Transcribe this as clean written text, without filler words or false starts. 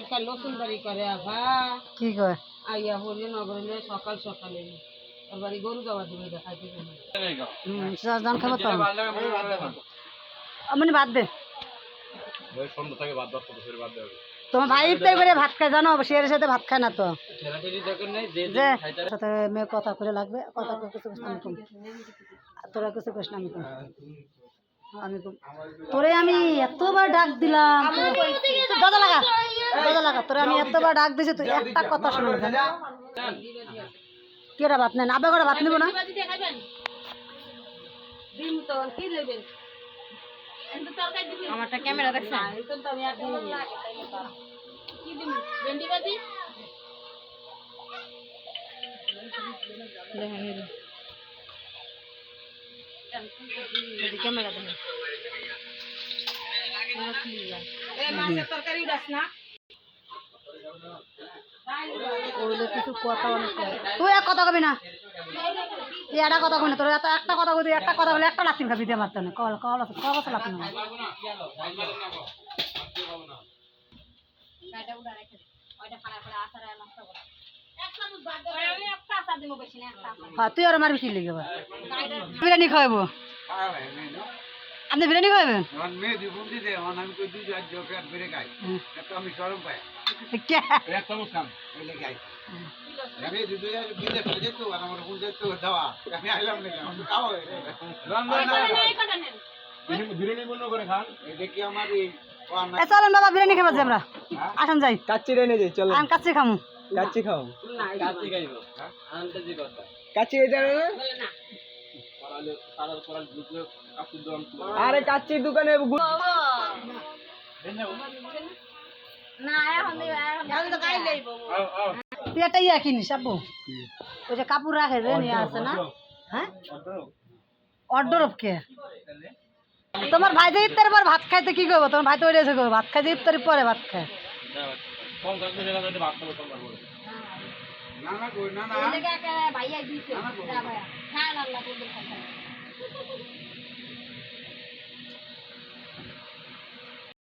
কাল লসুনবাড়ি করে আভা কি কয় আইয়া হলে নগরে সকাল সকালে বাড়ি গরু যাওয়া দিবে দেখাইতে জন খাবো তো মানে বাদ দে তোমার ভাই ইফতার করে ভাত খায় জানো শেয়ারের সাথে ভাত খায় না তো যে সাথে মেয়ে কথা করে লাগবে কথা করে কিছু আমি কম তোরা কিছু করিস না আমি কম আমি কম তোরে আমি এতবার ডাক দিলাম দাদা লাগা তোরে আমি এতবার ডাক দিছি তুই একটা কথা শুনবি না কেটা ভাত নেন আবে করে ভাত নিব না আমারটা ক্যামেরা দেখছ ক্যামেরা দেখেন তরকারি উঠাস না কিছু কথা অনেক তুই এক কথা কবি না একটা কথা কবি না তোর এত একটা কথা কবি একটা কথা বলে একটা লাফিন খাবি দিয়ে মারতে না কল কল কল লাফিন হ্যাঁ তুই আর মারবি কি লিখে বিরিয়ানি খাওয়াবো আপনি বিরিয়ানি খাওয়াবেন চলেন বাবা বিরিয়ানি খাবার আমরা আসেন যাই কাচ্চি রেনে যাই চলো আমি কাচ্চি খামু কাচ্চি খাও কাচ্চি আরে কাচ্চির দোকানে তুই একটা ইয়া কিনিস আপু ওই যে কাপড় রাখে যে নিয়ে আসে না হ্যাঁ অর্ডার অফ কে তোমার ভাই যে ইফতারের পর ভাত খাইতে কি করবো তোমার ভাই তো ওই এসে করবো ভাত খাইতে ইফতারের পরে ভাত খায় ভাইয়া